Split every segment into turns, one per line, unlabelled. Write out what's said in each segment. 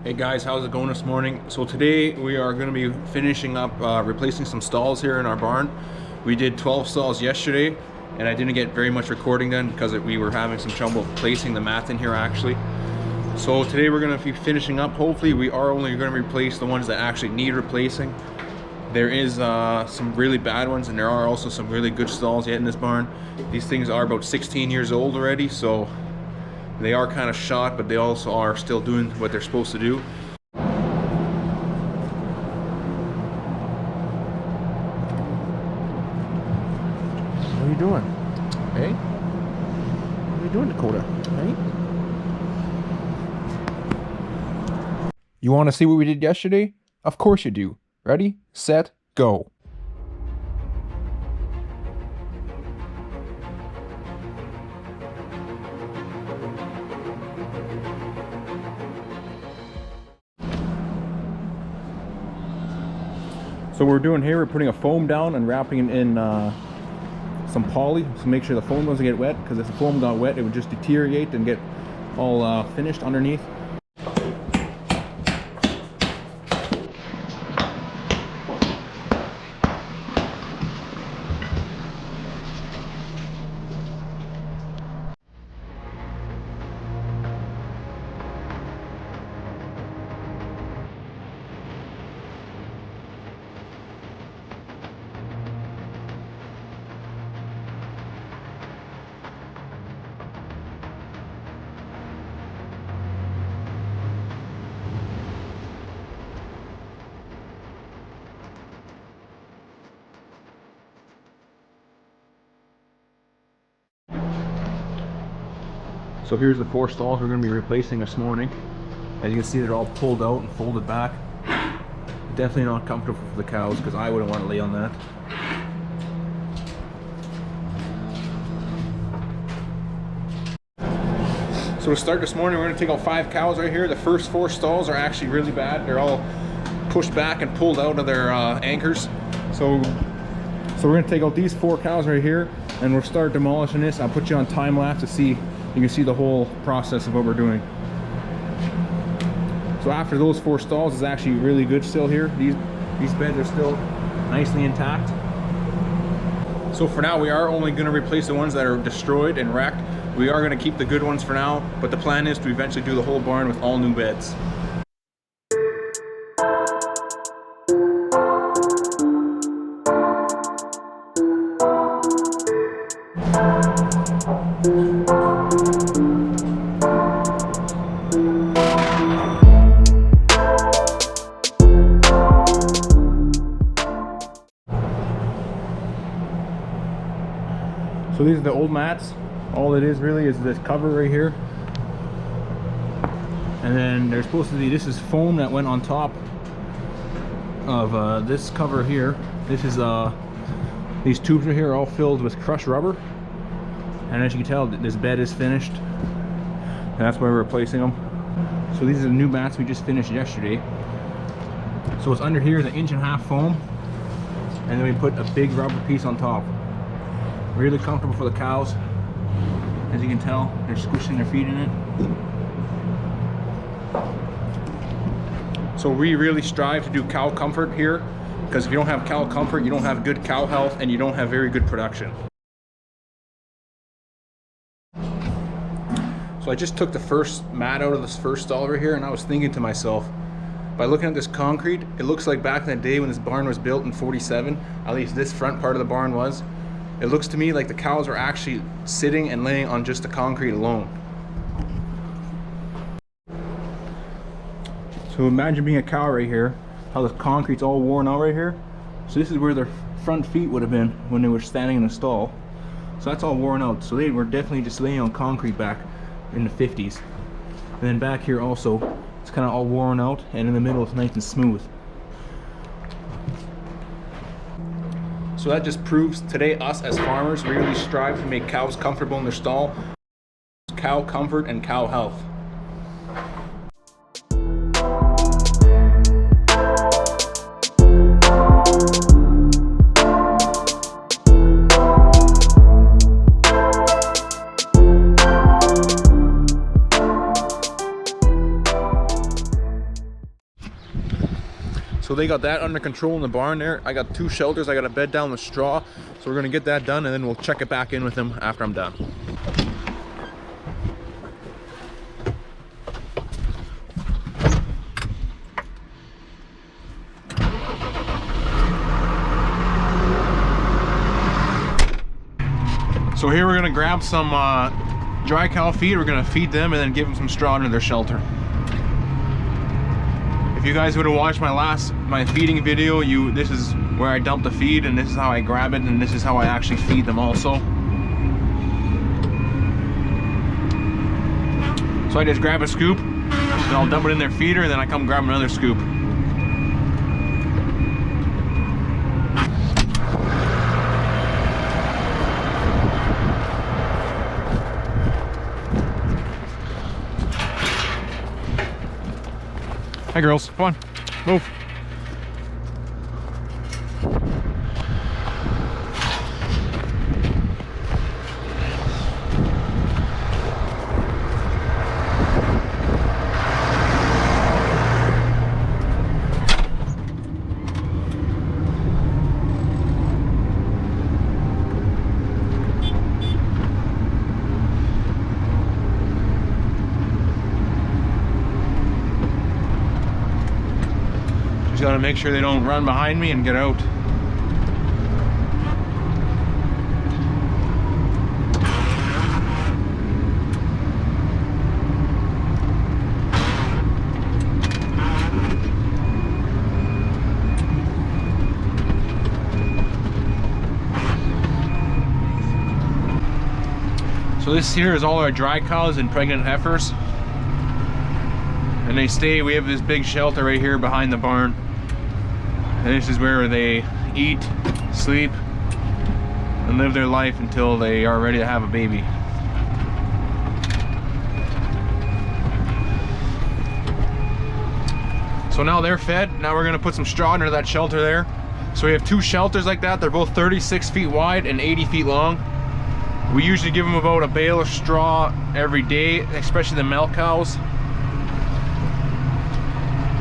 Hey guys, how's it going this morning? So today we are going to be finishing up replacing some stalls here in our barn. We did 12 stalls yesterday and I didn't get very much recording done because we were having some trouble placing the mat in here actually. So today we're going to be finishing up. Hopefully we are only going to replace the ones that actually need replacing. There is some really bad ones and there are also some really good stalls yet in this barn. These things are about 16 years old already, so they are kind of shot, but they also are still doing what they're supposed to do.
What are you doing? Hey? What are you doing, Dakota? Hey? You want to see what we did yesterday? Of course you do. Ready, set, go. So what we're doing here, we're putting a foam down and wrapping it in some poly to make sure the foam doesn't get wet, because if the foam got wet it would just deteriorate and get all finished underneath. So here's the 4 stalls we're going to be replacing this morning. As you can see, they're all pulled out and folded back. Definitely not comfortable for the cows, because I wouldn't want to lay on that. So to start this morning, we're going to take out 5 cows right here. The first 4 stalls are actually really bad. They're all pushed back and pulled out of their anchors. So we're going to take out these 4 cows right here, and we'll start demolishing this. I'll put you on time lapse to see. You can see the whole process of what we're doing. So after those 4 stalls, it's actually really good still here. These beds are still nicely intact. So for now, we are only going to replace the ones that are destroyed and wrecked. We are going to keep the good ones for now, but the plan is to eventually do the whole barn with all new beds. So these are the old mats. All it is really is this cover right here. And then there's supposed to be, this is foam that went on top of this cover here. This is, these tubes right here are all filled with crushed rubber. And as you can tell, this bed is finished. And that's why we're replacing them. So these are the new mats we just finished yesterday. So what's under here is 1.5 inch foam. And then we put a big rubber piece on top. Really comfortable for the cows. As you can tell, they're squishing their feet in it. So we really strive to do cow comfort here, because if you don't have cow comfort, you don't have good cow health and you don't have very good production. So I just took the first mat out of this first stall over here, and I was thinking to myself, by looking at this concrete, it looks like back in the day when this barn was built in '47, at least this front part of the barn was, it looks to me like the cows are actually sitting and laying on just the concrete alone. So imagine being a cow right here, how the concrete's all worn out right here. So this is where their front feet would have been when they were standing in the stall. So that's all worn out. So they were definitely just laying on concrete back in the 50s. And then back here also, it's kind of all worn out, and in the middle it's nice and smooth. So that just proves today us as farmers really strive to make cows comfortable in their stall. Cow comfort and cow health.
So they got that under control in the barn there. I got 2 shelters. I got a bed down with straw. So we're gonna get that done and then we'll check it back in with them after I'm done. So here we're gonna grab some dry cow feed. We're gonna feed them and then give them some straw under their shelter. If you guys would have watched my feeding video, this is where I dump the feed and this is how I grab it and this is how I actually feed them also. So I just grab a scoop and I'll dump it in their feeder and then I come grab another scoop. Hi girls, come on, move. Just gotta make sure they don't run behind me and get out. So this here is all our dry cows and pregnant heifers. And they stay, we have this big shelter right here behind the barn. And this is where they eat, sleep, and live their life until they are ready to have a baby. So now they're fed. Now we're gonna put some straw under that shelter there. So we have 2 shelters like that. They're both 36 feet wide and 80 feet long. We usually give them about a bale of straw every day, especially the milk cows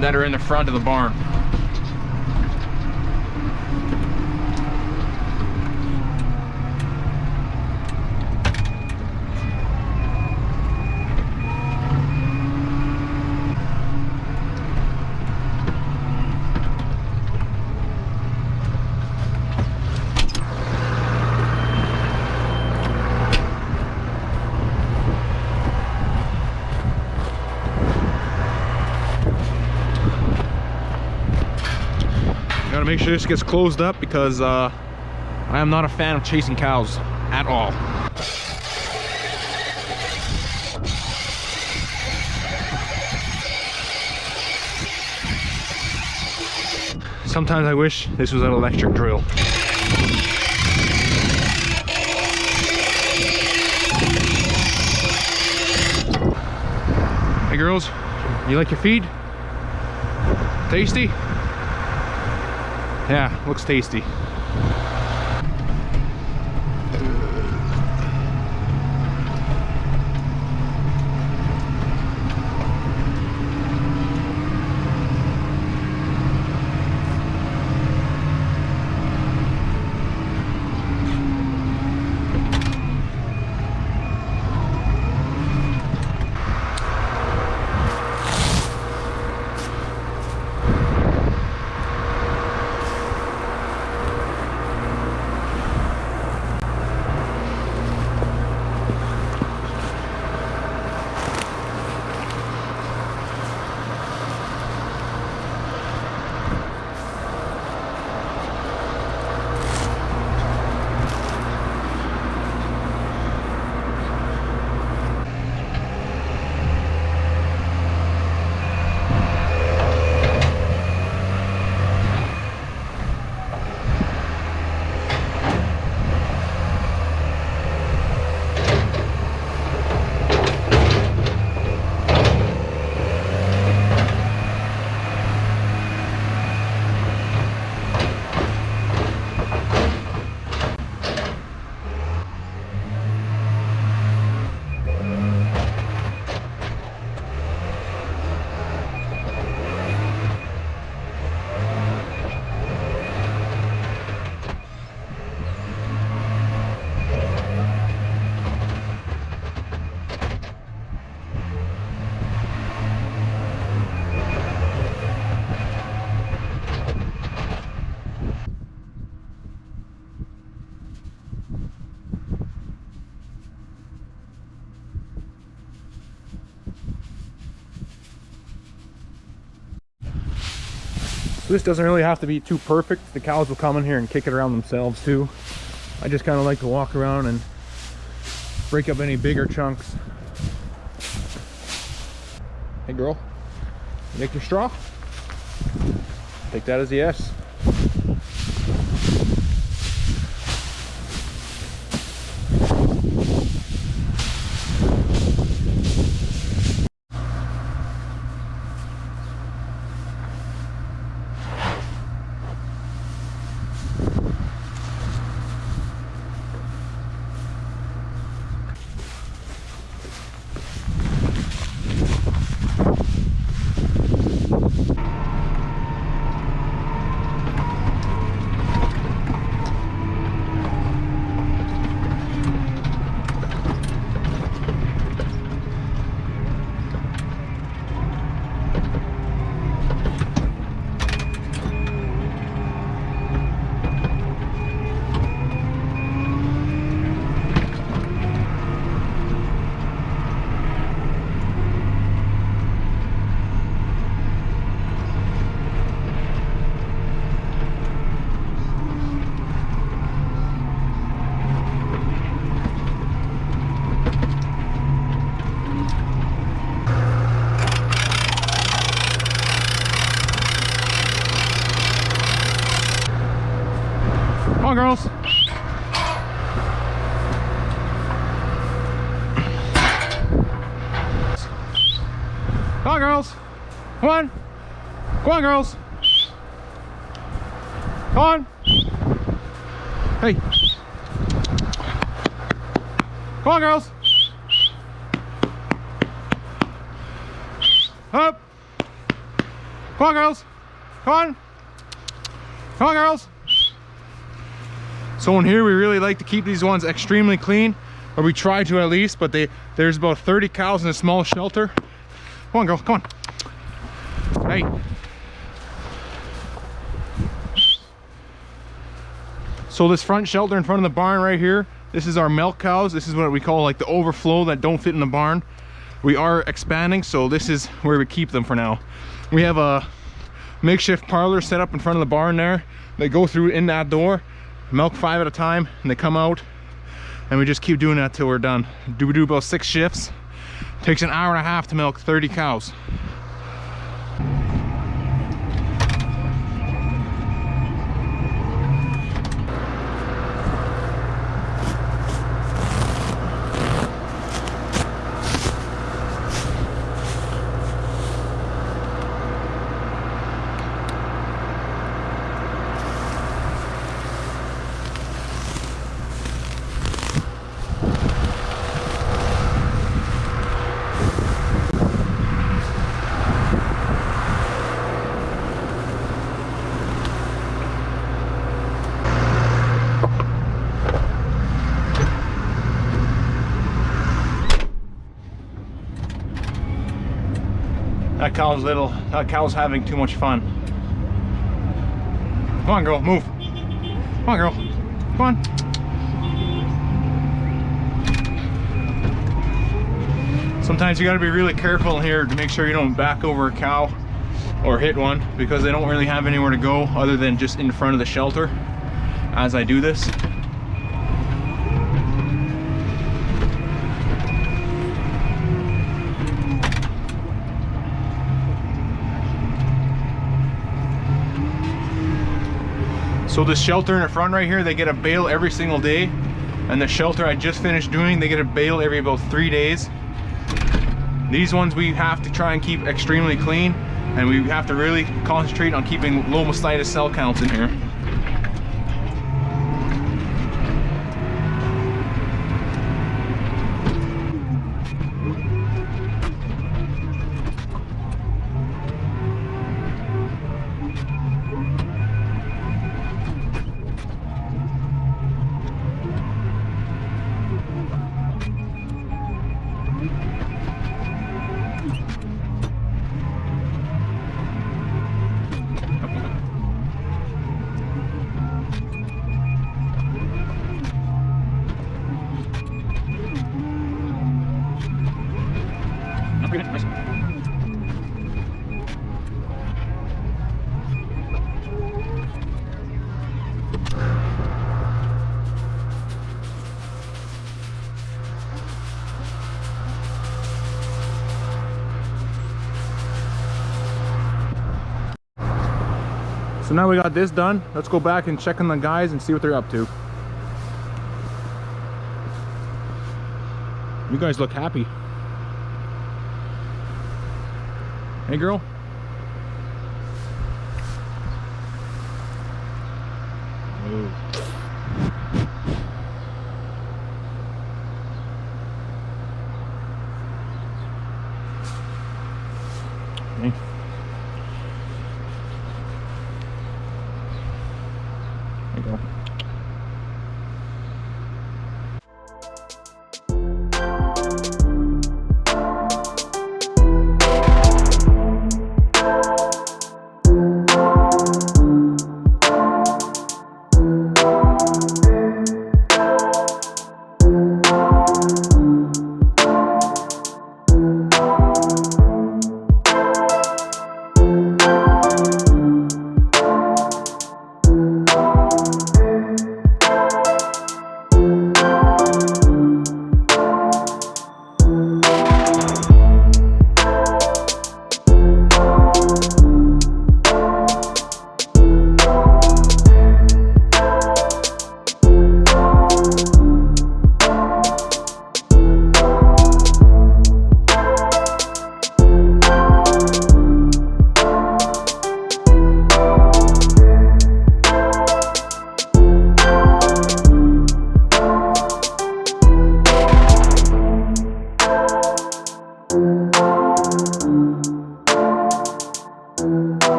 that are in the front of the barn. Gotta make sure this gets closed up because I am not a fan of chasing cows at all. Sometimes I wish this was an electric drill. Hey girls, you like your feed? Tasty? Yeah, looks tasty.
So this doesn't really have to be too perfect. The cows will come in here and kick it around themselves too. I just kind of like to walk around and break up any bigger chunks. Hey girl, you make your straw? Take that as a yes. Come on, girls. Come on, girls. Come on. Come on, girls. Come on. Hey. Come on, girls. Up. Come on, girls. Come on. Come on, girls. So in here we really like to keep these ones extremely clean, or we try to at least, but there's about 30 cows in a small shelter. Come on, girl, come on. Hey. So this front shelter in front of the barn right here, this is our milk cows. This is what we call like the overflow that don't fit in the barn. We are expanding, so this is where we keep them for now. We have a makeshift parlor set up in front of the barn there. They go through in that door, milk 5 at a time, and they come out, and we just keep doing that till we're done. We do about 6 shifts. Takes an hour and a half to milk 30 cows. That cow's little. That cow's having too much fun. Come on, girl, move. Come on, girl. Come on. Sometimes you got to be really careful here to make sure you don't back over a cow or hit one, because they don't really have anywhere to go other than just in front of the shelter as I do this. So this shelter in the front right here, they get a bale every single day. And the shelter I just finished doing, they get a bale every about 3 days. These ones we have to try and keep extremely clean, and we have to really concentrate on keeping low mastitis cell counts in here. So now we got this done. Let's go back and check on the guys and see what they're up to. You guys look happy. Hey, girl. Ooh. Okay. There you go.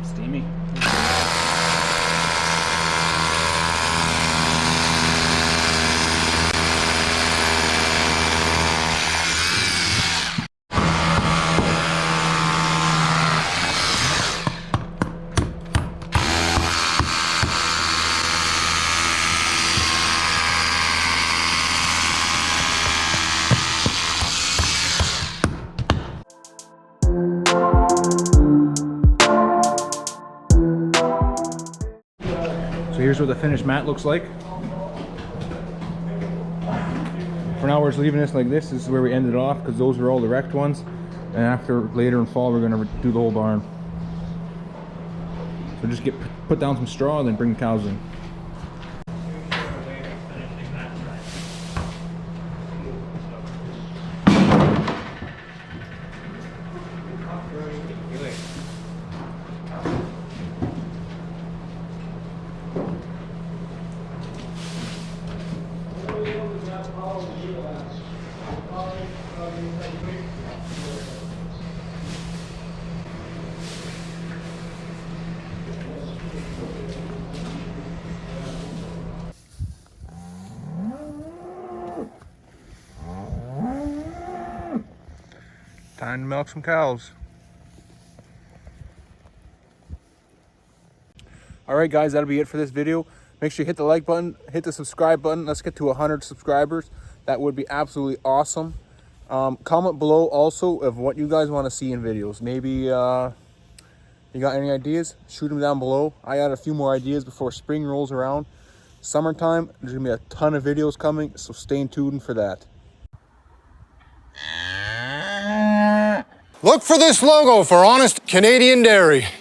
Steamy. So here's what the finished mat looks like. For now we're just leaving this like this. This is where we ended off because those were all the wrecked ones. And after later in fall we're going to do the whole barn. So just put down some straw and then bring the cows in. Time to milk some cows. Alright guys, that'll be it for this video. Make sure you hit the like button, hit the subscribe button. Let's get to 100 subscribers. That would be absolutely awesome. Comment below also of what you guys want to see in videos. Maybe you got any ideas? Shoot them down below. I got a few more ideas before spring rolls around. Summertime, there's going to be a ton of videos coming, so stay tuned for that.
Look for this logo for Honest Canadian Dairy.